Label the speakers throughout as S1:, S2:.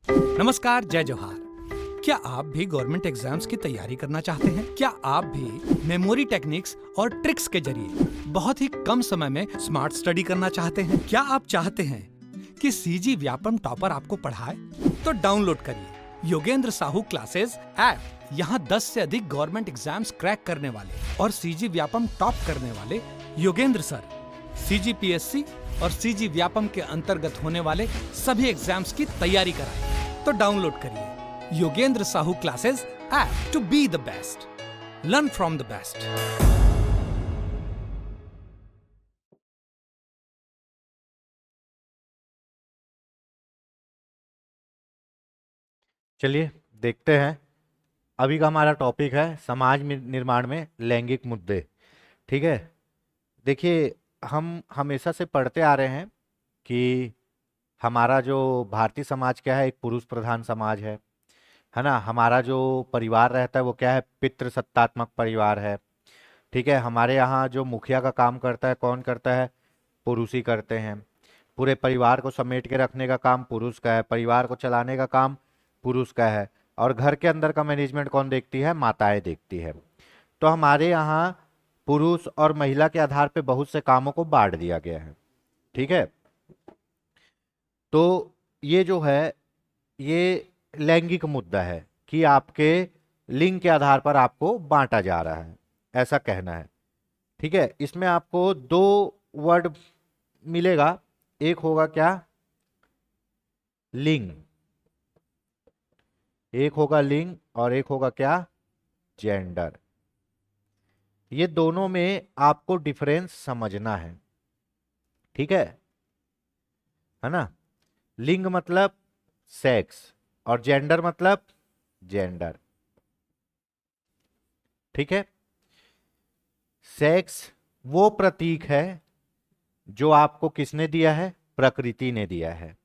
S1: नमस्कार, जय जोहार। क्या आप भी गवर्नमेंट एग्जाम्स की तैयारी करना चाहते हैं? क्या आप भी मेमोरी टेक्निक्स और ट्रिक्स के जरिए बहुत ही कम समय में स्मार्ट स्टडी करना चाहते हैं? क्या आप चाहते हैं कि सीजी व्यापम टॉपर आपको पढ़ाए? तो डाउनलोड करिए योगेंद्र साहू क्लासेस ऐप। यहाँ 10 से अधिक गवर्नमेंट एग्जाम्स क्रैक करने वाले और सीजी व्यापम टॉप करने वाले योगेंद्र सर सीजीपीएससी और सीजी व्यापम के अंतर्गत होने वाले सभी एग्जाम्स की तैयारी कराएं। तो डाउनलोड करिए Yogendra Sahu classes app to be the best, learn from the best.
S2: चलिए देखते हैं। अभी का हमारा टॉपिक है समाज निर्माण में लैंगिक मुद्दे। ठीक है, देखिए हम हमेशा से पढ़ते आ रहे हैं कि हमारा जो भारतीय समाज क्या है, एक पुरुष प्रधान समाज है ना। हमारा जो परिवार रहता है वो क्या है, पितृसत्तात्मक परिवार है। ठीक है, हमारे यहाँ जो मुखिया का काम करता है कौन करता है, पुरुष ही करते हैं। पूरे परिवार को समेट के रखने का काम पुरुष का है, परिवार को चलाने का काम पुरुष का है। और घर के अंदर का मैनेजमेंट कौन देखती है, माताएं देखती है। तो हमारे यहाँ पुरुष और महिला के आधार पे बहुत से कामों को बांट दिया गया है। ठीक है, तो ये जो है ये लैंगिक मुद्दा है कि आपके लिंग के आधार पर आपको बांटा जा रहा है, ऐसा कहना है। ठीक है, इसमें आपको दो वर्ड मिलेगा, एक होगा क्या, लिंग। एक होगा लिंग और एक होगा क्या, जेंडर। ये दोनों में आपको डिफरेंस समझना है। ठीक है ना। लिंग मतलब सेक्स और जेंडर मतलब जेंडर। ठीक है, सेक्स वो प्रतीक है जो आपको किसने दिया है, प्रकृति ने दिया है।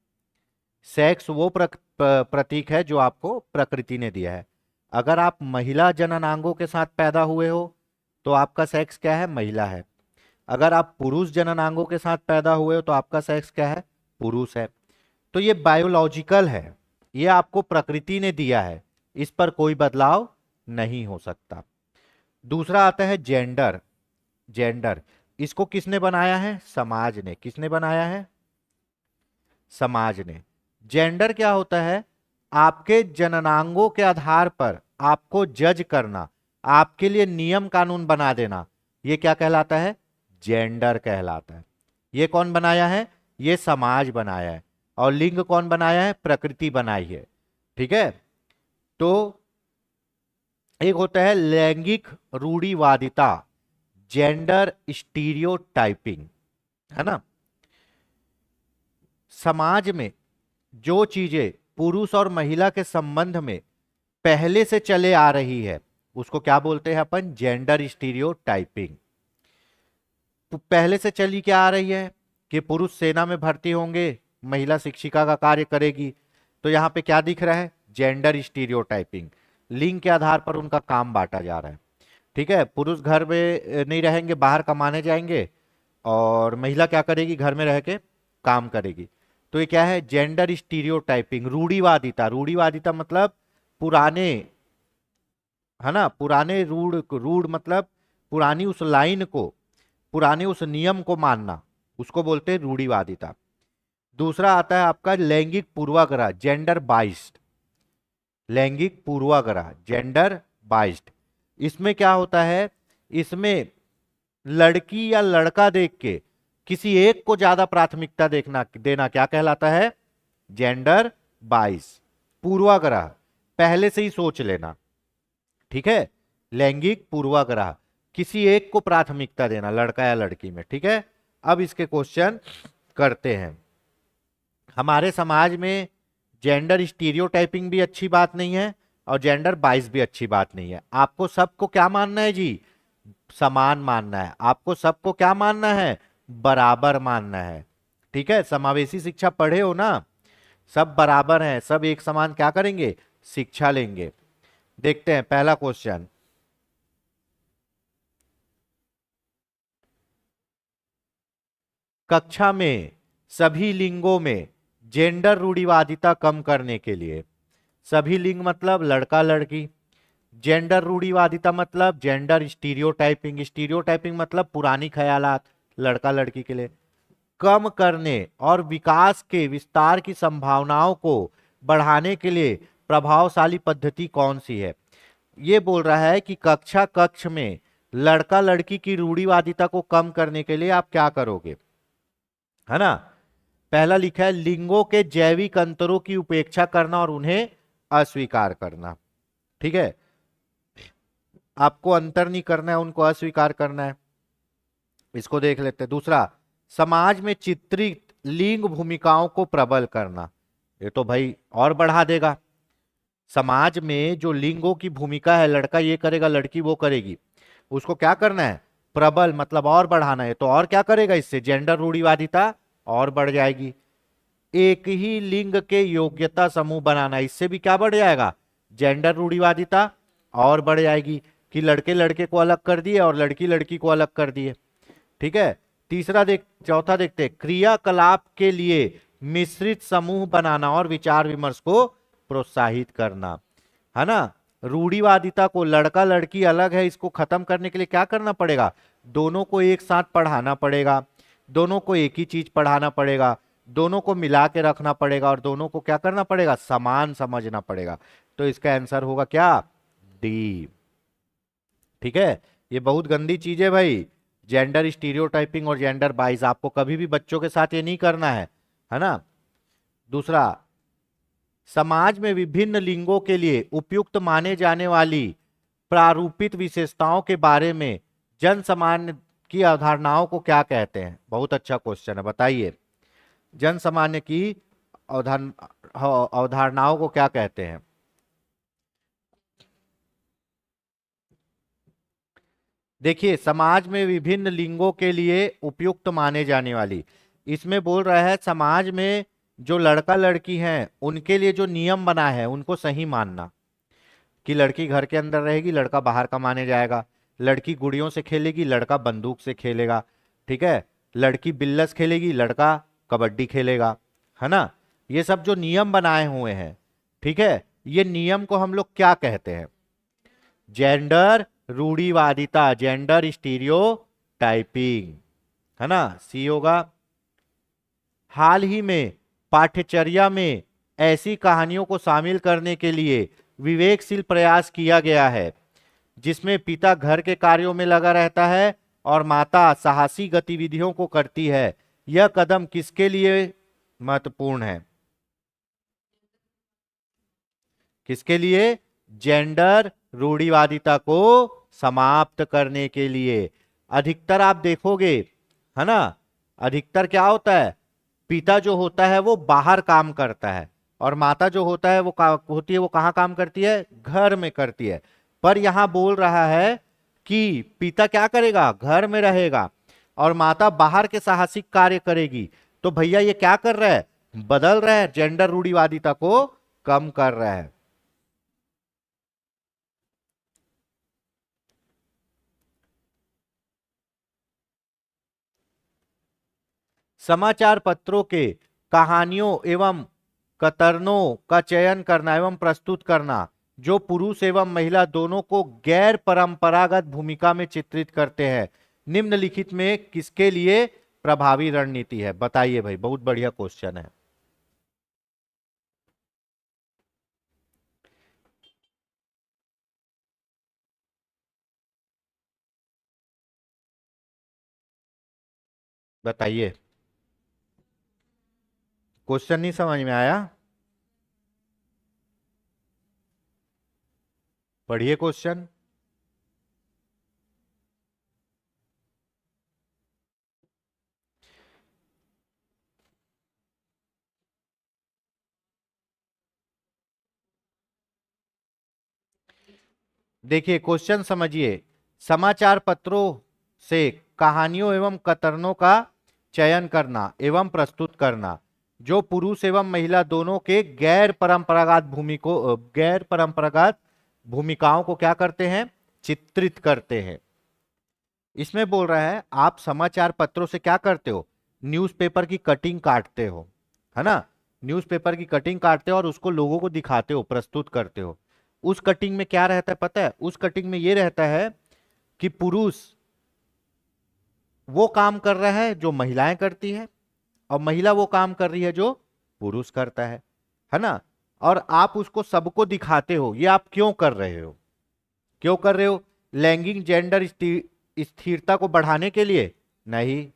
S2: सेक्स वो प्रतीक है जो आपको प्रकृति ने दिया है। अगर आप महिला जननांगों के साथ पैदा हुए हो तो आपका सेक्स क्या है, महिला है। अगर आप पुरुष जननांगों के साथ पैदा हुए हो तो आपका सेक्स क्या है, पुरुष है। तो ये बायोलॉजिकल है, ये आपको प्रकृति ने दिया है, इस पर कोई बदलाव नहीं हो सकता। दूसरा आता है जेंडर। जेंडर इसको किसने बनाया है, समाज ने। किसने बनाया है, समाज ने। जेंडर क्या होता है, आपके जननांगों के आधार पर आपको जज करना, आपके लिए नियम कानून बना देना, ये क्या कहलाता है, जेंडर कहलाता है। ये कौन बनाया है, ये समाज बनाया है। और लिंग कौन बनाया है, प्रकृति बनाई है। ठीक है, तो एक होता है लैंगिक रूढ़िवादिता, जेंडर स्टीरियोटाइपिंग, है ना। समाज में जो चीजें पुरुष और महिला के संबंध में पहले से चले आ रही है उसको क्या बोलते हैं अपन, जेंडर स्टीरियोटाइपिंग। पहले से चली क्या आ रही है कि पुरुष सेना में भर्ती होंगे, महिला शिक्षिका का कार्य करेगी। तो यहां पे क्या दिख रहा है, जेंडर स्टीरियोटाइपिंग। लिंग के आधार पर उनका काम बांटा जा रहा है। ठीक है, पुरुष घर में नहीं रहेंगे, बाहर कमाने जाएंगे, और महिला क्या करेगी, घर में रह के काम करेगी। तो ये क्या है, जेंडर स्टीरियोटाइपिंग, रूढ़िवादिता। रूढ़िवादिता मतलब पुराने, है ना, पुराने रूढ़। रूढ़ मतलब पुरानी उस लाइन को, पुराने उस नियम को मानना, उसको बोलते हैं रूढ़िवादिता। दूसरा आता है आपका लैंगिक पूर्वाग्रह, जेंडर बाइस्ड। लैंगिक पूर्वाग्रह, जेंडर बाइस्ड। इसमें क्या होता है, इसमें लड़की या लड़का देख के किसी एक को ज्यादा प्राथमिकता देखना देना क्या कहलाता है, जेंडर बाइस, पूर्वाग्रह, पहले से ही सोच लेना। ठीक है, लैंगिक पूर्वाग्रह, किसी एक को प्राथमिकता देना, लड़का या लड़की में। ठीक है, अब इसके क्वेश्चन करते हैं। हमारे समाज में जेंडर स्टीरियोटाइपिंग भी अच्छी बात नहीं है और जेंडर बाइस भी अच्छी बात नहीं है। आपको सबको क्या मानना है जी, समान मानना है। आपको सबको क्या मानना है, बराबर मानना है। ठीक है, समावेशी शिक्षा पढ़े हो ना, सब बराबर हैं, सब एक समान क्या करेंगे, शिक्षा लेंगे। देखते हैं पहला क्वेश्चन। कक्षा में सभी लिंगों में जेंडर रूढ़िवादिता कम करने के लिए। सभी लिंग मतलब लड़का लड़की। जेंडर रूढ़िवादिता मतलब जेंडर स्टीरियोटाइपिंग। स्टीरियोटाइपिंग मतलब पुरानी ख्यालात लड़का लड़की के लिए। कम करने और विकास के विस्तार की संभावनाओं को बढ़ाने के लिए प्रभावशाली पद्धति कौन सी है? ये बोल रहा है कि कक्षा कक्ष में लड़का लड़की की रूढ़िवादिता को कम करने के लिए आप क्या करोगे, है ना। पहला लिखा है लिंगों के जैविक अंतरों की उपेक्षा करना और उन्हें अस्वीकार करना। ठीक है, आपको अंतर नहीं करना है, उनको अस्वीकार करना है। इसको देख लेते हैं। दूसरा, समाज में चित्रित लिंग भूमिकाओं को प्रबल करना। ये तो भाई और बढ़ा देगा। समाज में जो लिंगों की भूमिका है, लड़का ये करेगा लड़की वो करेगी, उसको क्या करना है, प्रबल मतलब और बढ़ाना है। तो और क्या करेगा, इससे जेंडर रूढ़िवादिता और बढ़ जाएगी। एक ही लिंग के योग्यता समूह बनाना, इससे भी क्या बढ़ जाएगा, जेंडर रूढ़िवादिता और बढ़ जाएगी कि लड़के लड़के को अलग कर दिए और लड़की लड़की को अलग कर दिए। ठीक है। चौथा देखते हैं, क्रियाकलाप के लिए मिश्रित समूह बनाना और विचार विमर्श को प्रोत्साहित करना, है ना। रूढ़िवादिता को लड़का लड़की अलग है, इसको खत्म करने के लिए क्या करना पड़ेगा, दोनों को एक साथ पढ़ाना पड़ेगा, दोनों को एक ही चीज पढ़ाना पड़ेगा, दोनों को मिला के रखना पड़ेगा और दोनों को क्या करना पड़ेगा, समान समझना पड़ेगा। तो इसका आंसर होगा क्या, डी। ठीक है, ये बहुत गंदी चीज है भाई, जेंडर स्टीरियोटाइपिंग और जेंडर बाइज। आपको कभी भी बच्चों के साथ ये नहीं करना है ना। दूसरा, समाज में विभिन्न लिंगों के लिए उपयुक्त माने जाने वाली प्रारूपित विशेषताओं के बारे में जन सामान्य की अवधारणाओं को क्या कहते हैं? बहुत अच्छा क्वेश्चन है, बताइए। जन सामान्य की अवधारणाओं को क्या कहते हैं? देखिए, समाज में विभिन्न लिंगों के लिए उपयुक्त माने जाने वाली, इसमें बोल रहा है समाज में जो लड़का लड़की हैं उनके लिए जो नियम बना है उनको सही मानना, कि लड़की घर के अंदर रहेगी, लड़का बाहर का माने जाएगा, लड़की गुड़ियों से खेलेगी, लड़का बंदूक से खेलेगा। ठीक है, लड़की बिल्लस खेलेगी, लड़का कबड्डी खेलेगा, है ना। ये सब जो नियम बनाए हुए हैं, ठीक है, ये नियम को हम लोग क्या कहते हैं, जेंडर रूढ़िवादिता, जेंडर स्टीरियो टाइपिंग, है ना, सी होगा। हाल ही में पाठ्यचर्या में ऐसी कहानियों को शामिल करने के लिए विवेकशील प्रयास किया गया है जिसमें पिता घर के कार्यों में लगा रहता है और माता साहसी गतिविधियों को करती है। यह कदम किसके लिए महत्वपूर्ण है? किसके लिए? जेंडर रूढ़िवादिता को समाप्त करने के लिए। अधिकतर आप देखोगे, है ना, अधिकतर क्या होता है, पिता जो होता है वो बाहर काम करता है और माता जो होता है वो होती है वो कहाँ काम करती है, घर में करती है। पर यहां बोल रहा है कि पिता क्या करेगा, घर में रहेगा और माता बाहर के साहसिक कार्य करेगी। तो भैया ये क्या कर रहा है, बदल रहा है, जेंडर रूढ़िवादिता को कम कर रहा है। समाचार पत्रों के कहानियों एवं कतरनों का चयन करना एवं प्रस्तुत करना जो पुरुष एवं महिला दोनों को गैर परंपरागत भूमिका में चित्रित करते हैं, निम्नलिखित में किसके लिए प्रभावी रणनीति है? बताइए भाई, बहुत बढ़िया क्वेश्चन है। बताइए, क्वेश्चन नहीं समझ में आया? पढ़िए क्वेश्चन। देखिए क्वेश्चन समझिए, समाचार पत्रों से कहानियों एवं कतरनों का चयन करना एवं प्रस्तुत करना जो पुरुष एवं महिला दोनों के गैर परंपरागत भूमिकाओं को क्या करते हैं, चित्रित करते हैं। इसमें बोल रहा है आप समाचार पत्रों से क्या करते हो, न्यूज़पेपर की कटिंग काटते हो, है ना। न्यूज़पेपर की कटिंग काटते हो और उसको लोगों को दिखाते हो, प्रस्तुत करते हो। उस कटिंग में क्या रहता है पता है? उस कटिंग में ये रहता है कि पुरुष वो काम कर रहा है जो महिलाएं करती है, और महिला वो काम कर रही है जो पुरुष करता है ना? और आप उसको सबको दिखाते हो। ये आप क्यों कर रहे हो? क्यों कर रहे हो? लैंगिक जेंडर स्थिरता को बढ़ाने के लिए नहीं,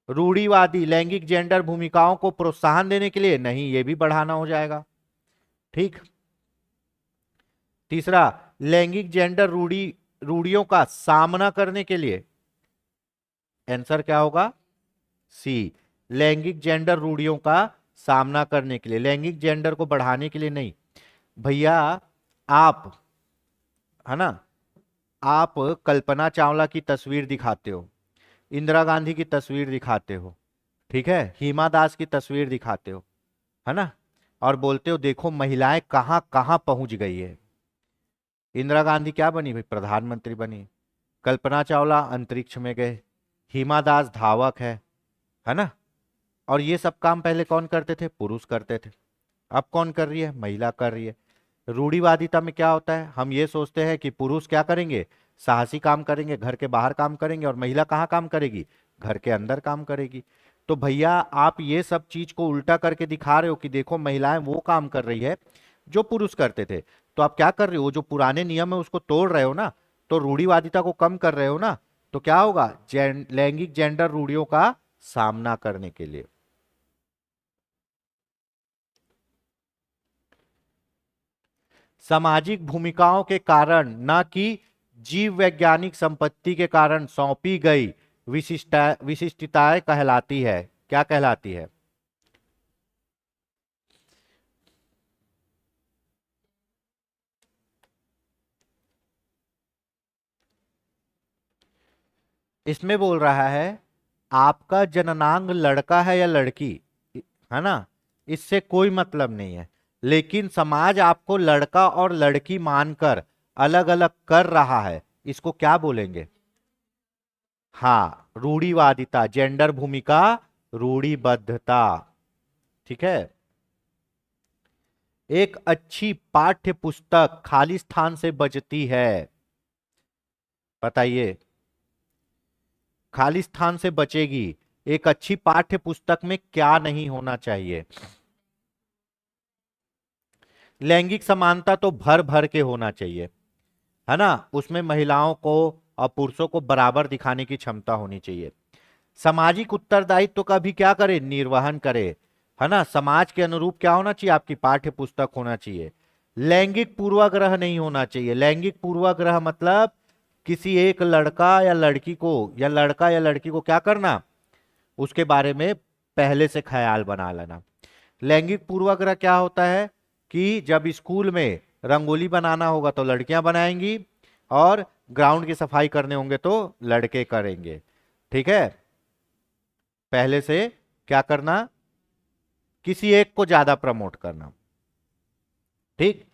S2: रूढ़िवादी लैंगिक जेंडर भूमिकाओं को प्रोत्साहन देने के लिए नहीं, ये भी बढ़ाना हो जाएगा। ठीक। तीसरा, लैंगिक जेंडर रूढ़ियों का सामना करने के लिए। आंसर क्या होगा? सी, लैंगिक जेंडर रूढ़ियों का सामना करने के लिए, लैंगिक जेंडर को बढ़ाने के लिए नहीं। भैया आप, है ना, आप कल्पना चावला की तस्वीर दिखाते हो, इंदिरा गांधी की तस्वीर दिखाते हो, ठीक है, हिमा दास की तस्वीर दिखाते हो, है ना, और बोलते हो देखो महिलाएं कहां कहां पहुंच गई है। इंदिरा गांधी क्या बनी भाई? प्रधानमंत्री बनी। कल्पना चावला अंतरिक्ष में गए। हिमा दास धावक है ना? और ये सब काम पहले कौन करते थे? पुरुष करते थे। अब कौन कर रही है? महिला कर रही है। रूढ़िवादिता में क्या होता है? हम ये सोचते हैं कि पुरुष क्या करेंगे? साहसी काम करेंगे, घर के बाहर काम करेंगे, और महिला कहाँ काम करेगी? घर के अंदर काम करेगी। तो भैया आप ये सब चीज को उल्टा करके दिखा रहे हो कि देखो महिलाएं वो काम कर रही है जो पुरुष करते थे। तो आप क्या कर रहे हो? जो पुराने नियम है उसको तोड़ रहे हो ना, तो रूढ़िवादिता को कम कर रहे हो ना। तो क्या होगा? लैंगिक जेंडर रूढ़ियों का सामना करने के लिए। सामाजिक भूमिकाओं के कारण, न कि जीव वैज्ञानिक संपत्ति के कारण सौंपी गई विशिष्टताएं कहलाती है। क्या कहलाती है? इसमें बोल रहा है आपका जननांग लड़का है या लड़की, है ना, इससे कोई मतलब नहीं है, लेकिन समाज आपको लड़का और लड़की मानकर अलग अलग कर रहा है, इसको क्या बोलेंगे? हाँ, रूढ़िवादिता, जेंडर भूमिका रूढ़िबद्धता। ठीक है। एक अच्छी पाठ्य पुस्तक खाली स्थान से बचती है। बताइए, खाली स्थान से बचेगी। एक अच्छी पाठ्य पुस्तक में क्या नहीं होना चाहिए? लैंगिक समानता तो भर भर के होना चाहिए, है ना, उसमें महिलाओं को और पुरुषों को बराबर दिखाने की क्षमता होनी चाहिए। सामाजिक उत्तरदायित्व का भी क्या करे? निर्वहन करे, है ना। समाज के अनुरूप क्या होना चाहिए? आपकी पाठ्य पुस्तक होना चाहिए। लैंगिक पूर्वाग्रह नहीं होना चाहिए। लैंगिक पूर्वाग्रह मतलब किसी एक लड़का या लड़की को, या लड़का या लड़की को क्या करना? उसके बारे में पहले से ख्याल बना लेना। लैंगिक पूर्वाग्रह क्या होता है? कि जब स्कूल में रंगोली बनाना होगा तो लड़कियां बनाएंगी, और ग्राउंड की सफाई करने होंगे तो लड़के करेंगे। ठीक है। पहले से क्या करना? किसी एक को ज्यादा प्रमोट करना। ठीक।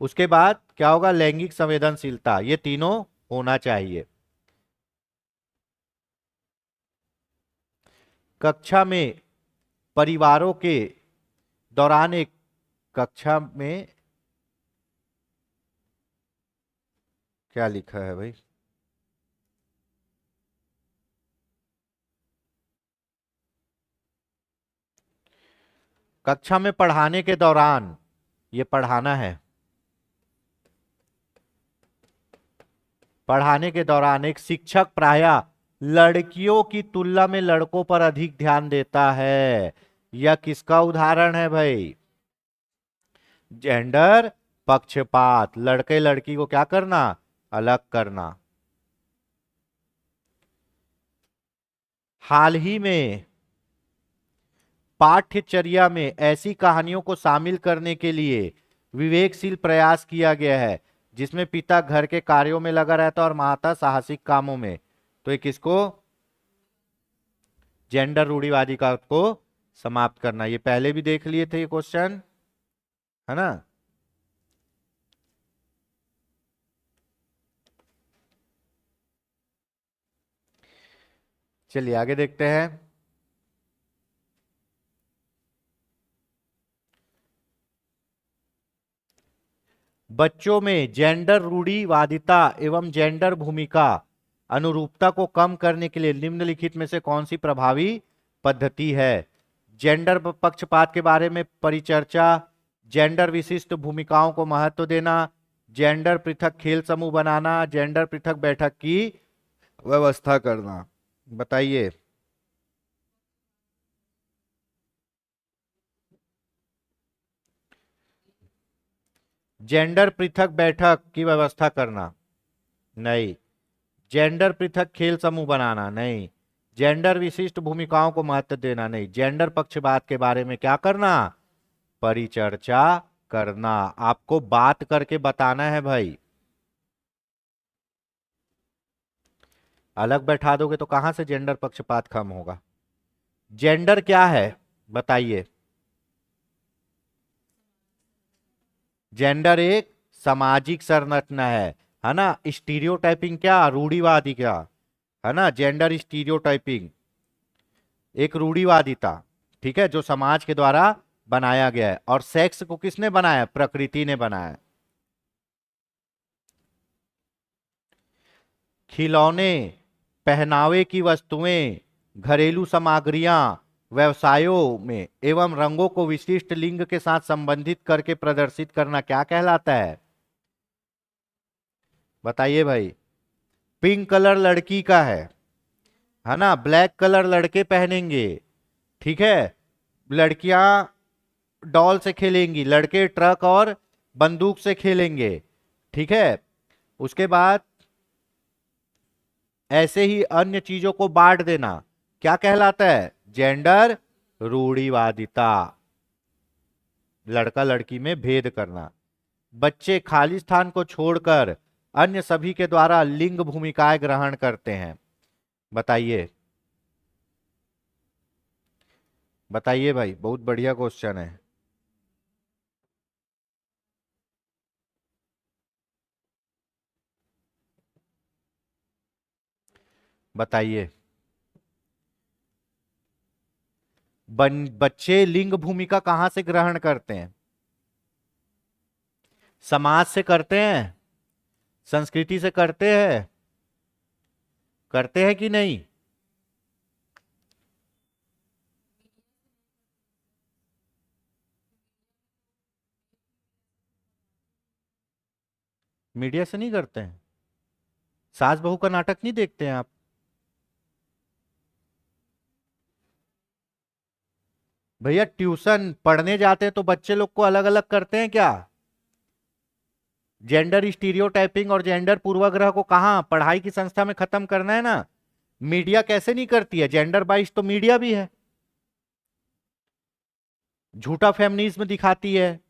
S2: उसके बाद क्या होगा? लैंगिक संवेदनशीलता, ये तीनों होना चाहिए। कक्षा में परिवारों के दौरान एक, कक्षा में क्या लिखा है भाई? कक्षा में पढ़ाने के दौरान, ये पढ़ाना है, पढ़ाने के दौरान एक शिक्षक प्रायः लड़कियों की तुलना में लड़कों पर अधिक ध्यान देता है। यह किसका उदाहरण है भाई? जेंडर पक्षपात, लड़के लड़की को क्या करना? अलग करना। हाल ही में पाठ्यचर्या में ऐसी कहानियों को शामिल करने के लिए विवेकशील प्रयास किया गया है जिसमें पिता घर के कार्यों में लगा रहता है और माता साहसिक कामों में। तो ये किसको? जेंडर रूढ़िवादी का को समाप्त करना। ये पहले भी देख लिए थे ये क्वेश्चन, है ना। चलिए आगे देखते हैं। बच्चों में जेंडर रूढ़िवादिता एवं जेंडर भूमिका अनुरूपता को कम करने के लिए निम्नलिखित में से कौन सी प्रभावी पद्धति है? जेंडर पक्षपात के बारे में परिचर्चा, जेंडर विशिष्ट भूमिकाओं को महत्व देना, जेंडर पृथक खेल समूह बनाना, जेंडर पृथक बैठक की व्यवस्था करना। बताइए। जेंडर पृथक बैठक की व्यवस्था करना नहीं, जेंडर पृथक खेल समूह बनाना नहीं, जेंडर विशिष्ट भूमिकाओं को महत्व देना नहीं, जेंडर पक्षपात के बारे में क्या करना? परिचर्चा करना। आपको बात करके बताना है भाई, अलग बैठा दोगे तो कहां से जेंडर पक्षपात कम होगा? जेंडर क्या है बताइए? जेंडर एक सामाजिक संरचना है ना? स्टीरियोटाइपिंग क्या? रूढ़िवादी क्या है ना? जेंडर स्टीरियोटाइपिंग एक रूढ़िवादिता, ठीक है, जो समाज के द्वारा बनाया गया है। और सेक्स को किसने बनाया? प्रकृति ने बनाया। खिलौने, पहनावे की वस्तुएं, घरेलू सामग्रियां व्यवसायों में एवं रंगों को विशिष्ट लिंग के साथ संबंधित करके प्रदर्शित करना क्या कहलाता है? बताइए भाई। पिंक कलर लड़की का है ना? ब्लैक कलर लड़के पहनेंगे, ठीक है। लड़कियां डॉल से खेलेंगी, लड़के ट्रक और बंदूक से खेलेंगे, ठीक है। उसके बाद ऐसे ही अन्य चीजों को बांट देना क्या कहलाता है? जेंडर रूढ़िवादिता। लड़का लड़की में भेद करना। बच्चे खाली स्थान को छोड़कर अन्य सभी के द्वारा लिंग भूमिकाएं ग्रहण करते हैं। बताइए। बताइए भाई, बहुत बढ़िया क्वेश्चन है। बताइए। बच्चे लिंग भूमिका कहां से ग्रहण करते हैं? समाज से करते हैं, संस्कृति से करते हैं, करते हैं कि नहीं? मीडिया से नहीं करते हैं? सास बहू का नाटक नहीं देखते हैं आप? भैया ट्यूशन पढ़ने जाते हैं तो बच्चे लोग को अलग अलग करते हैं क्या? जेंडर स्टीरियोटाइपिंग और जेंडर पूर्वाग्रह को कहां पढ़ाई की संस्था में खत्म करना है ना। मीडिया कैसे नहीं करती है? जेंडर बाइस तो मीडिया भी है, झूठा फेमिनिज्म दिखाती है।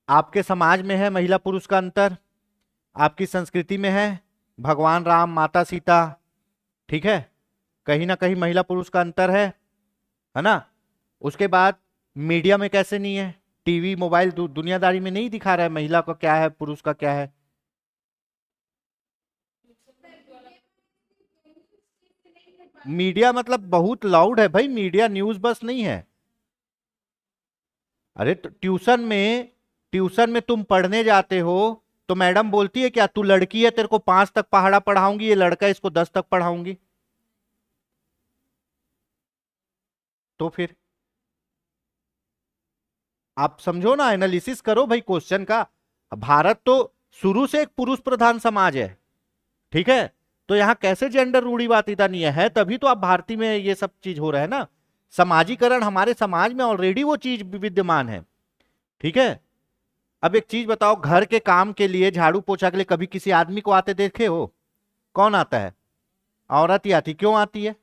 S2: आपके समाज में है महिला पुरुष का अंतर, आपकी संस्कृति में है भगवान राम माता सीता, ठीक है, कहीं ना कहीं महिला पुरुष का अंतर है ना। उसके बाद मीडिया में कैसे नहीं है? टीवी मोबाइल दुनियादारी में नहीं दिखा रहा है महिला का क्या है पुरुष का क्या है? मीडिया मतलब बहुत लाउड है भाई, मीडिया न्यूज बस नहीं है। अरे तो ट्यूशन में तुम पढ़ने जाते हो तो मैडम बोलती है क्या तू लड़की है तेरे को 5 तक पहाड़ा पढ़ाऊंगी, ये लड़का है इसको 10 तक पढ़ाऊंगी? तो फिर आप समझो ना, एनालिसिस करो भाई क्वेश्चन का। भारत तो शुरू से एक पुरुष प्रधान समाज है, ठीक है, तो यहां कैसे जेंडर रूढ़िवादिता नहीं है? तभी तो आप भारतीय में ये सब चीज हो रहा है ना। समाजीकरण हमारे समाज में ऑलरेडी वो चीज विद्यमान है, ठीक है। अब एक चीज बताओ, घर के काम के लिए झाड़ू पोछा के लिए कभी किसी आदमी को आते देखे हो? कौन आता है? औरत ही आती। क्यों आती है?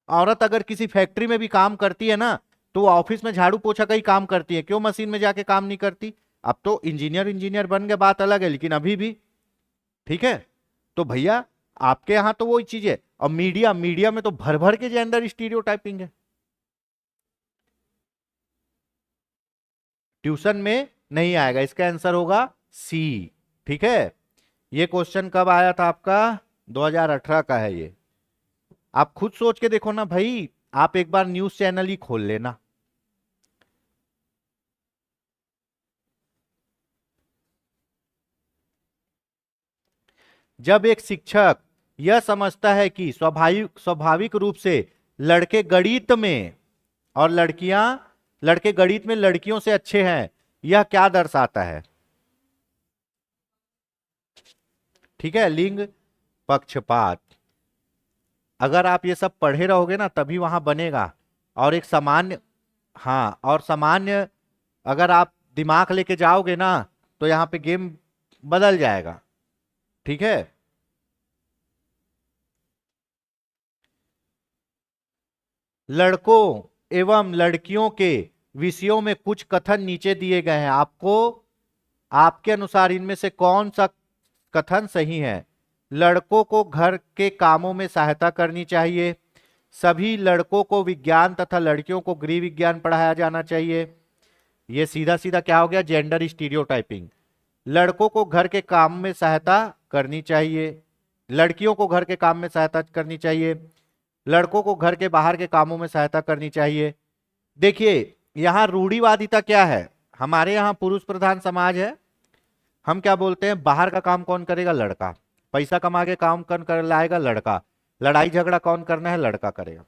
S2: औरत अगर किसी फैक्ट्री में भी काम करती है ना तो वो ऑफिस में झाड़ू पोछा का ही काम करती है, क्यों मशीन में जाके काम नहीं करती? अब तो इंजीनियर इंजीनियर बन गए, बात अलग है, लेकिन अभी भी, ठीक है। तो भैया आपके यहां तो वही चीज है। और मीडिया मीडिया में तो भर भर के जेंडर स्टीरियोटाइपिंग है। ट्यूशन में नहीं आएगा, इसका आंसर होगा सी, ठीक है। ये क्वेश्चन कब आया था आपका? 2018 का है ये। आप खुद सोच के देखो ना भाई, आप एक बार न्यूज चैनल ही खोल लेना, जब एक शिक्षक यह समझता है कि स्वाभाविक रूप से लड़के गणित में और लड़के गणित में लड़कियों से अच्छे हैं, यह क्या दर्शाता है? ठीक है, लिंग पक्षपात। अगर आप ये सब पढ़े रहोगे ना तभी वहां बनेगा। और एक सामान्य, हाँ, और सामान्य अगर आप दिमाग लेके जाओगे ना तो यहां पे गेम बदल जाएगा। ठीक है, लड़कों एवं लड़कियों के विषयों में कुछ कथन नीचे दिए गए हैं। आपको आपके अनुसार इनमें से कौन सा कथन सही है? लड़कों को घर के कामों में सहायता करनी चाहिए, सभी लड़कों को विज्ञान तथा लड़कियों को गृह विज्ञान पढ़ाया जाना चाहिए। यह सीधा सीधा क्या हो गया? Gender stereotyping. लड़कों को घर के काम में सहायता करनी चाहिए, लड़कियों को घर के काम में सहायता करनी चाहिए, लड़कों को घर के बाहर के कामों में सहायता करनी चाहिए। देखिए यहां रूढ़िवादिता क्या है? हमारे यहां पुरुष प्रधान समाज है। हम क्या बोलते हैं? बाहर का काम कौन करेगा? लड़का। पैसा कमा के काम कौन कर लाएगा? लड़का। लड़ाई झगड़ा कौन करना है? लड़का करेगा।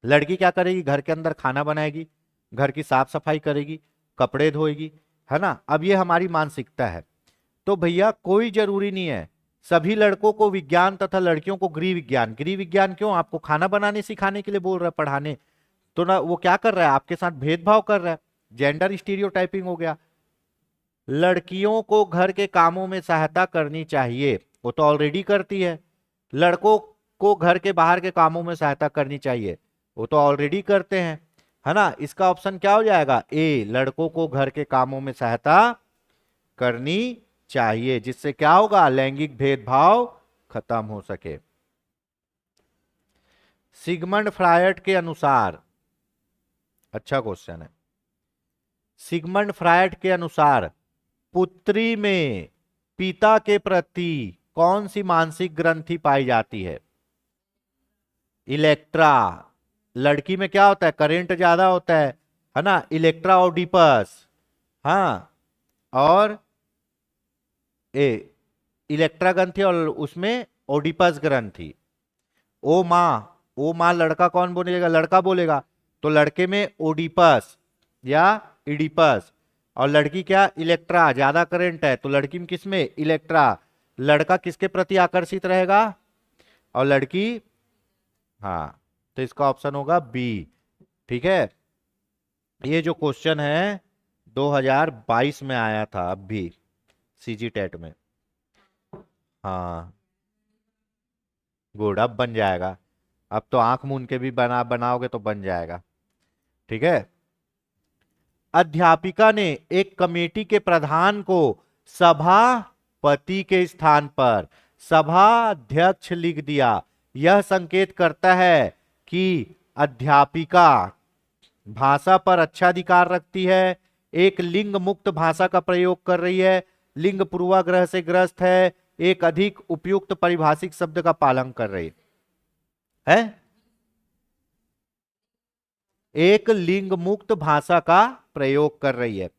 S2: लड़की क्या करेगी? घर के अंदर खाना बनाएगी, घर की साफ सफाई करेगी, कपड़े धोएगी, है ना। अब ये हमारी मानसिकता है। तो भैया कोई जरूरी नहीं है, सभी लड़कों को विज्ञान तथा लड़कियों को गृह विज्ञान। गृह विज्ञान क्यों? आपको खाना बनाने सिखाने के लिए बोल रहा है, पढ़ाने। तो ना वो क्या कर रहा है? आपके साथ भेदभाव कर रहा है, जेंडर स्टीरियोटाइपिंग हो गया। लड़कियों को घर के कामों में सहायता करनी चाहिए, वो तो ऑलरेडी करती है। लड़कों को घर के बाहर के कामों में सहायता करनी चाहिए, वो तो ऑलरेडी करते हैं, है ना। इसका ऑप्शन क्या हो जाएगा? ए, लड़कों को घर के कामों में सहायता करनी चाहिए, जिससे क्या होगा? लैंगिक भेदभाव खत्म हो सके। सिगमंड फ्रायड के अनुसार, अच्छा क्वेश्चन है, सिगमंड फ्रायड के अनुसार पुत्री में पिता के प्रति कौन सी मानसिक ग्रंथि पाई जाती है? इलेक्ट्रा। लड़की में क्या होता है? करंट ज्यादा होता है ना, इलेक्ट्रा ओडिपस। हाँ, और ए इलेक्ट्रा ग्रंथि और उसमें ओडिपस ग्रंथि। ओ माँ लड़का कौन बोलेगा? लड़का बोलेगा, तो लड़के में ओडिपस या इडिपस, और लड़की क्या? इलेक्ट्रा। ज्यादा करंट है तो लड़की में किसमें? इलेक्ट्रा। लड़का किसके प्रति आकर्षित रहेगा? और लड़की, हाँ, तो इसका ऑप्शन होगा बी। ठीक है, ये जो क्वेश्चन है 2022 में आया था, अब भी सीजी टेट में। हाँ गुड, अब बन जाएगा। अब तो आंख मूंद के भी बनाओगे तो बन जाएगा। ठीक है, अध्यापिका ने एक कमेटी के प्रधान को सभापति के स्थान पर सभाध्यक्ष लिख दिया। यह संकेत करता है कि अध्यापिका भाषा पर अच्छा अधिकार रखती है, एक लिंग मुक्त भाषा का प्रयोग कर रही है, लिंग पूर्वाग्रह से ग्रस्त है, एक अधिक उपयुक्त पारिभाषिक शब्द का पालन कर रही है, एक लिंग मुक्त भाषा का प्रयोग कर रही है।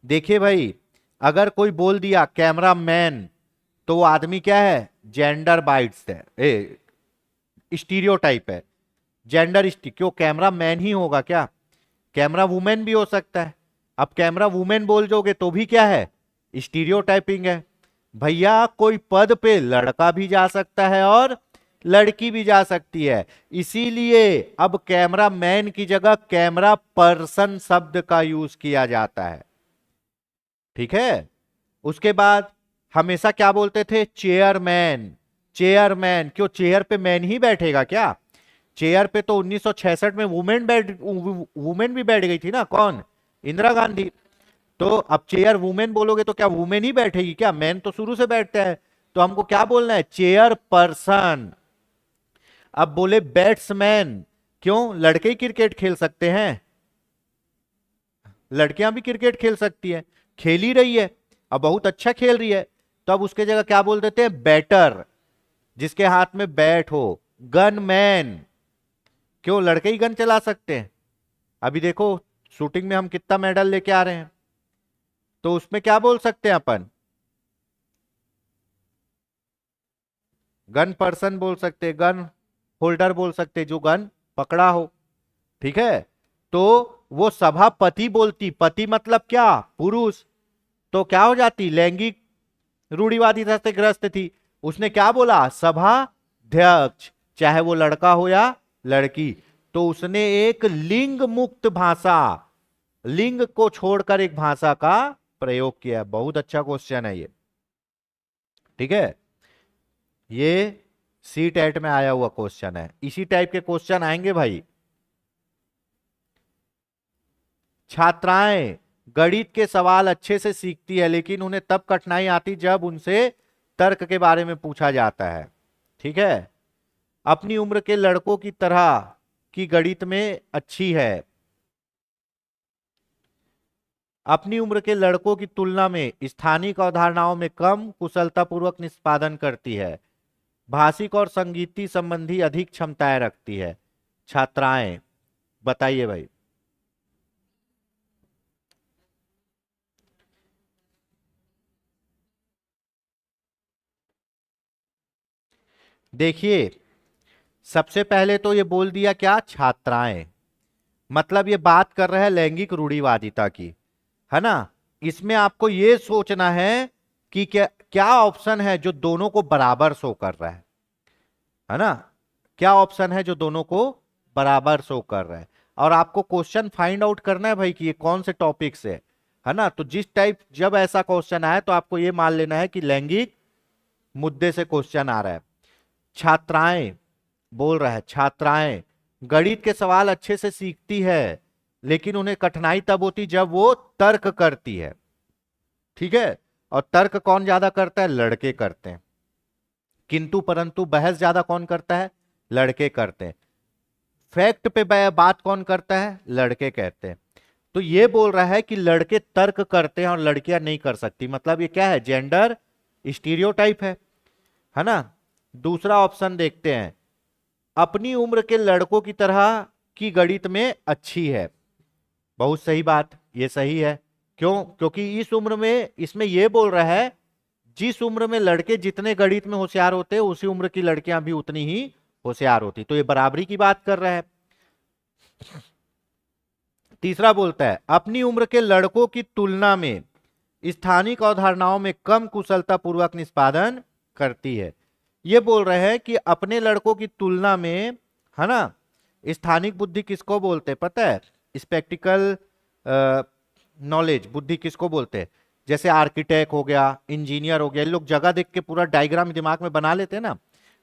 S2: देखिए भाई, अगर कोई बोल दिया कैमरा मैन, तो वो आदमी क्या है? जेंडर बाइट्स है, स्टीरियोटाइप है, जेंडर क्यों कैमरा मैन ही होगा क्या? कैमरा वुमेन भी हो सकता है। अब कैमरा वुमेन बोल जोगे तो भी क्या है? स्टीरियोटाइपिंग है। भैया कोई पद पे लड़का भी जा सकता है और लड़की भी जा सकती है, इसीलिए अब कैमरा मैन की जगह कैमरा पर्सन शब्द का यूज किया जाता है। ठीक है, उसके बाद हमेशा क्या बोलते थे? चेयरमैन। चेयरमैन क्यों? चेयर पे मैन ही बैठेगा क्या? चेयर पे तो 1966 में वुमेन भी बैठ गई थी ना। कौन? इंदिरा गांधी। तो अब चेयर वुमेन बोलोगे तो क्या वुमेन ही बैठेगी क्या? मैन तो शुरू से बैठता है। तो हमको क्या बोलना है? Chair person. अब बोले बैट्समैन, क्यों? लड़के ही क्रिकेट खेल सकते हैं, लड़कियां भी क्रिकेट खेल सकती है, खेल ही रही है, अब बहुत अच्छा खेल रही है, तो अब उसके जगह क्या बोल देते हैं? बैटर, जिसके हाथ में बैट हो। गनमैन, क्यों? लड़के ही गन चला सकते हैं। अभी देखो शूटिंग में हम कितना मेडल लेके आ रहे हैं, तो उसमें क्या बोल सकते हैं अपन? गन पर्सन बोल सकते, गन होल्डर बोल सकते, जो गन पकड़ा हो। ठीक है, तो वो सभापति बोलती, पति मतलब क्या, पुरुष, तो क्या हो जाती, लैंगिक रूढ़िवादिता से ग्रस्त थी। उसने क्या बोला, सभाध्यक्ष, चाहे वो लड़का हो या लड़की। तो उसने एक लिंग मुक्त भाषा, लिंग को छोड़कर एक भाषा का प्रयोग किया। बहुत अच्छा क्वेश्चन है ये। ठीक है, ये सी टेट में आया हुआ क्वेश्चन है, इसी टाइप के क्वेश्चन आएंगे भाई। छात्राएं गणित के सवाल अच्छे से सीखती है, लेकिन उन्हें तब कठिनाई आती जब उनसे तर्क के बारे में पूछा जाता है। ठीक है, अपनी उम्र के लड़कों की तरह की गणित में अच्छी है, अपनी उम्र के लड़कों की तुलना में स्थानिक अवधारणाओं में कम कुशलतापूर्वक निष्पादन करती है, भाषिक और संगीती संबंधी अधिक क्षमताएं रखती है। छात्राएं, बताइए भाई। देखिए, सबसे पहले तो ये बोल दिया क्या, छात्राएं, मतलब ये बात कर रहे हैं लैंगिक रूढ़िवादिता की, है ना। इसमें आपको ये सोचना है कि क्या क्या ऑप्शन है जो दोनों को बराबर शो कर रहा है ना। क्या ऑप्शन है जो दोनों को बराबर शो कर रहा है, और आपको क्वेश्चन फाइंड आउट करना है भाई कि ये कौन से टॉपिक से है ना। तो जिस टाइप जब ऐसा क्वेश्चन आए तो आपको ये मान लेना है कि लैंगिक मुद्दे से क्वेश्चन आ रहा है। छात्राएं बोल रहा है, छात्राएं गणित के सवाल अच्छे से सीखती है, लेकिन उन्हें कठिनाई तब होती जब वो तर्क करती है। ठीक है, और तर्क कौन ज्यादा करता है, लड़के करते हैं, किंतु परंतु बहस ज्यादा कौन करता है, लड़के करते हैं। फैक्ट पे बात कौन करता है, लड़के कहते हैं। तो ये बोल रहा है कि लड़के तर्क करते हैं और लड़कियां नहीं कर सकती, मतलब ये क्या है, जेंडर स्टीरियोटाइप है ना। दूसरा ऑप्शन देखते हैं, अपनी उम्र के लड़कों की तरह की गणित में अच्छी है। बहुत सही बात, ये सही है। क्यों, क्योंकि इस उम्र में, इसमें यह बोल रहा है जिस उम्र में लड़के जितने गणित में होशियार होते हैं उसी उम्र की लड़कियां भी उतनी ही होशियार होती, तो ये बराबरी की बात कर रहा है। तीसरा बोलता है, अपनी उम्र के लड़कों की तुलना में स्थानिक अवधारणाओं में कम कुशलता पूर्वक निष्पादन करती है। ये बोल रहे हैं कि अपने लड़कों की तुलना में, है ना, स्थानिक बुद्धि किसको बोलते हैं पता है, स्पेक्टिकल नॉलेज बुद्धि किसको बोलते हैं, जैसे आर्किटेक्ट हो गया, इंजीनियर हो गया, ये लोग जगह देख के पूरा डायग्राम दिमाग में बना लेते हैं ना,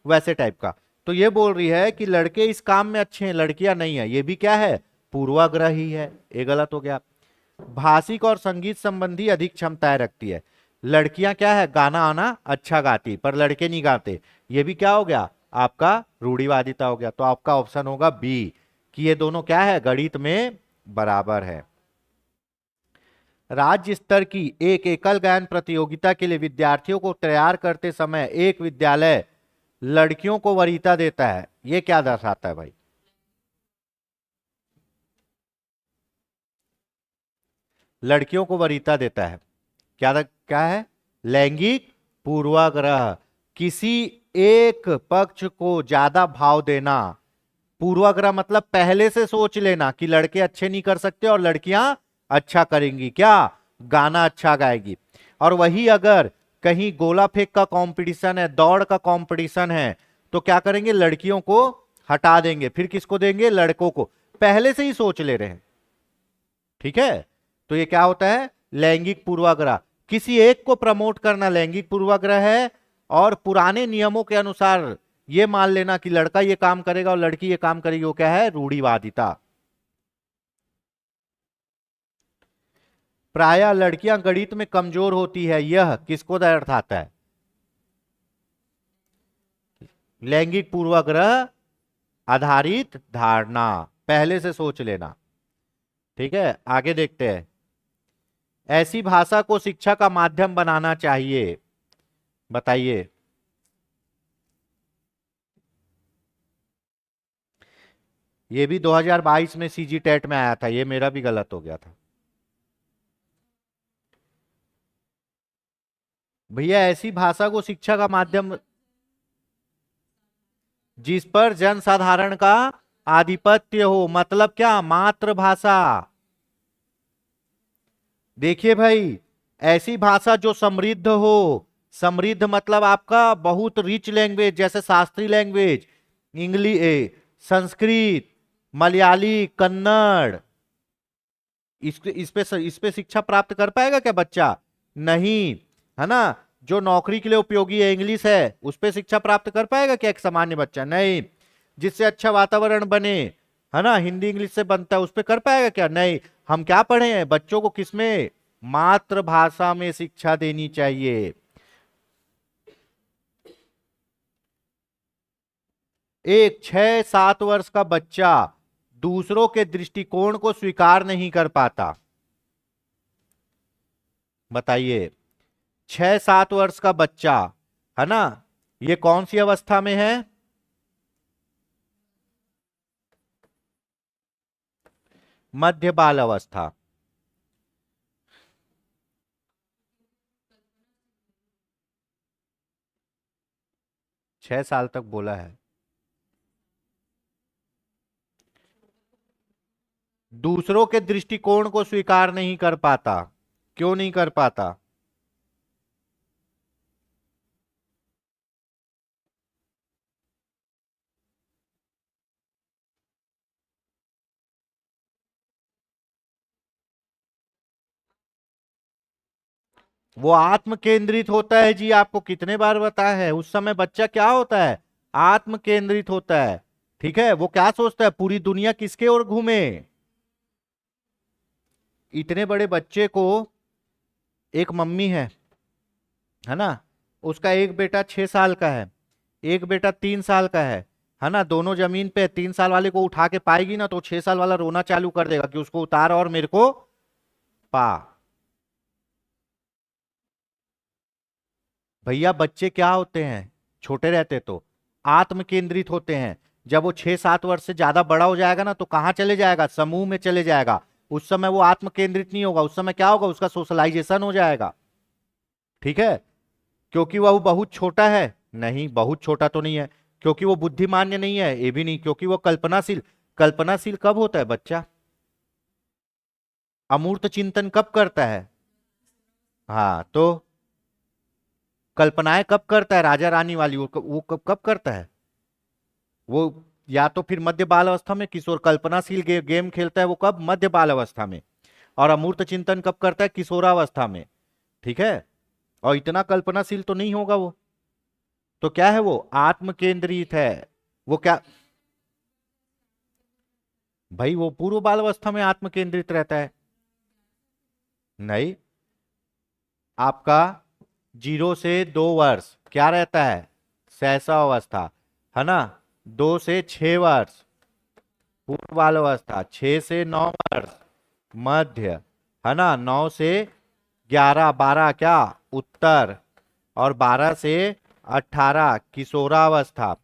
S2: वैसे टाइप का। तो ये बोल रही है कि लड़के इस काम में अच्छे हैं, लड़कियां नहीं है, ये भी क्या है, पूर्वाग्रह ही है, ये गलत हो गया। भाषिक और संगीत संबंधी अधिक क्षमताएं रखती है, लड़कियां क्या है, गाना आना अच्छा गाती पर लड़के नहीं गाते, ये भी क्या हो गया, आपका रूढ़िवादिता हो गया। तो आपका ऑप्शन होगा बी, कि ये दोनों क्या है, गणित में बराबर है। राज्य स्तर की एक एकल गायन प्रतियोगिता के लिए विद्यार्थियों को तैयार करते समय एक विद्यालय लड़कियों को वरीयता देता है, यह क्या दर्शाता है भाई, लड़कियों को वरीयता देता है, क्या क्या है, लैंगिक पूर्वाग्रह, किसी एक पक्ष को ज्यादा भाव देना। पूर्वाग्रह मतलब पहले से सोच लेना कि लड़के अच्छे नहीं कर सकते और लड़कियां अच्छा करेंगी, क्या, गाना अच्छा गाएगी। और वही अगर कहीं गोला फेंक का कंपटीशन है, दौड़ का कंपटीशन है, तो क्या करेंगे, लड़कियों को हटा देंगे, फिर किसको देंगे, लड़कों को, पहले से ही सोच ले रहे हैं। ठीक है, तो ये क्या होता है, लैंगिक पूर्वाग्रह, किसी एक को प्रमोट करना लैंगिक पूर्वाग्रह है, और पुराने नियमों के अनुसार ये मान लेना कि लड़का ये काम करेगा और लड़की ये काम करेगी, वो क्या है, रूढ़िवादिता। प्रायः लड़कियां गणित में कमजोर होती है, यह किसको दर्शाता है, लैंगिक पूर्वाग्रह आधारित धारणा, पहले से सोच लेना। ठीक है, आगे देखते हैं, ऐसी भाषा को शिक्षा का माध्यम बनाना चाहिए, बताइए। ये भी 2022 में सीजी टेट में आया था, ये मेरा भी गलत हो गया था भैया। ऐसी भाषा को शिक्षा का माध्यम, जिस पर जनसाधारण का आधिपत्य हो, मतलब क्या, मातृभाषा। देखिए भाई, ऐसी भाषा जो समृद्ध हो, समृद्ध मतलब आपका बहुत रिच लैंग्वेज, जैसे शास्त्रीय लैंग्वेज, इंग्लिश, संस्कृत, मलयाली, कन्नड़। इस पे शिक्षा प्राप्त कर पाएगा क्या बच्चा? नहीं, है ना। जो नौकरी के लिए उपयोगी है, इंग्लिश है, उस पे शिक्षा प्राप्त कर पाएगा क्या एक सामान्य बच्चा? नहीं। जिससे अच्छा वातावरण बने, है ना, हिंदी इंग्लिश से बनता है, उस पे कर पाएगा क्या? नहीं। हम क्या पढ़े हैं? बच्चों को किसमें? मातृभाषा में शिक्षा देनी चाहिए। एक 6-7 वर्ष का बच्चा दूसरों के दृष्टिकोण को स्वीकार नहीं कर पाता। बताइए, 6-7 वर्ष का बच्चा, है ना, ये कौन सी अवस्था में है? मध्य बाल अवस्था। 6 साल तक बोला है। दूसरों के दृष्टिकोण को स्वीकार नहीं कर पाता। क्यों नहीं कर पाता? वो आत्म केंद्रित होता है जी, आपको कितने बार बताया है। उस समय बच्चा क्या होता है? आत्म केंद्रित होता है। ठीक है, वो क्या सोचता है? पूरी दुनिया किसके ओर घूमे। इतने बड़े बच्चे को एक मम्मी है ना, उसका एक बेटा 6 साल का है, एक बेटा 3 साल का है ना। दोनों जमीन पे, 3 साल वाले को उठा के पाएगी ना, तो 6 साल वाला रोना चालू कर देगा कि उसको उतार और मेरे को पा। भैया बच्चे क्या होते हैं छोटे रहते तो? आत्म केंद्रित होते हैं। जब वो 6-7 वर्ष से ज्यादा बड़ा हो जाएगा ना, तो कहां चले जाएगा? समूह में चले जाएगा। उस समय वो आत्म केंद्रित नहीं होगा, उस समय क्या होगा? उसका सोशलाइजेशन हो जाएगा। ठीक है, क्योंकि वह बहुत छोटा है। नहीं, बहुत छोटा तो नहीं है। क्योंकि वो बुद्धिमान्य नहीं है, ये भी नहीं। क्योंकि वो कल्पनाशील। कल्पनाशील कब होता है बच्चा? अमूर्त चिंतन कब करता है? हाँ, तो कल्पनाएं कब करता है? राजा रानी वाली वो कब कब करता है वो? या तो फिर मध्य बाल अवस्था में। किशोर कल्पनाशील गेम खेलता है वो कब? मध्य बाल अवस्था में। और अमूर्त चिंतन कब करता है? किशोरावस्था में। ठीक है, और इतना कल्पनाशील तो नहीं होगा वो। तो क्या है वो? आत्म केंद्रित है। वो क्या भाई, वो पूर्व बाल अवस्था में आत्म केंद्रित रहता है। नहीं, आपका 0 से 2 वर्ष क्या रहता है? शैशव अवस्था, है ना। 2 से 6 वर्ष पूर्व बाल अवस्था, 6 से 9 वर्ष मध्य, है ना। 9 से 11, 12 क्या? उत्तर। और 12 से 18 किशोरावस्था,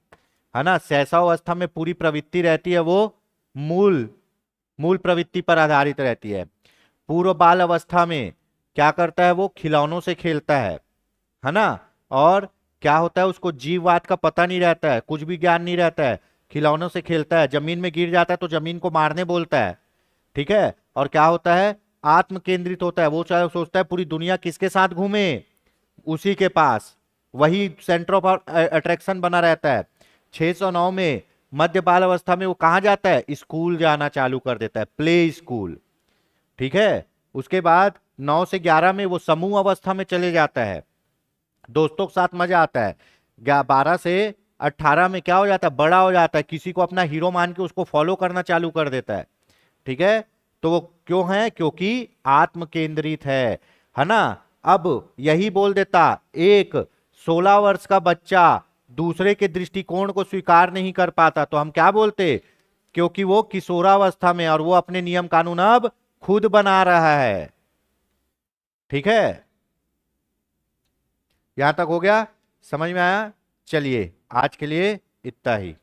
S2: है ना। शैशवावस्था में पूरी प्रवृत्ति रहती है वो मूल मूल प्रवृत्ति पर आधारित रहती है। पूर्व बाल अवस्था में क्या करता है वो? खिलौनों से खेलता है ना। और क्या होता है, उसको जीववाद का पता नहीं रहता है, कुछ भी ज्ञान नहीं रहता है। खिलौनों से खेलता है, जमीन में गिर जाता है तो जमीन को मारने बोलता है। ठीक है, और क्या होता है? आत्म केंद्रित होता है। वो चाहे सोचता है पूरी दुनिया किसके साथ घूमे, उसी के पास, वही सेंटर ऑफ अट्रैक्शन बना रहता है। 609 में मध्य बाल अवस्था में वो कहां जाता है? स्कूल जाना चालू कर देता है, प्ले स्कूल। ठीक है, उसके बाद 9 से 11 में वो समूह अवस्था में चले जाता है, दोस्तों के साथ मजा आता है। 12 से 18 में क्या हो जाता है? बड़ा हो जाता है, किसी को अपना हीरो मान के उसको फॉलो करना चालू कर देता है। ठीक है, तो वो क्यों है? क्योंकि आत्म केंद्रित है ना। अब यही बोल देता, एक 16 वर्ष का बच्चा दूसरे के दृष्टिकोण को स्वीकार नहीं कर पाता, तो हम क्या बोलते? क्योंकि वो किशोरावस्था में, और वो अपने नियम कानून अब खुद बना रहा है। ठीक है, यहां तक हो गया? समझ में आया? चलिए, आज के लिए इतना ही।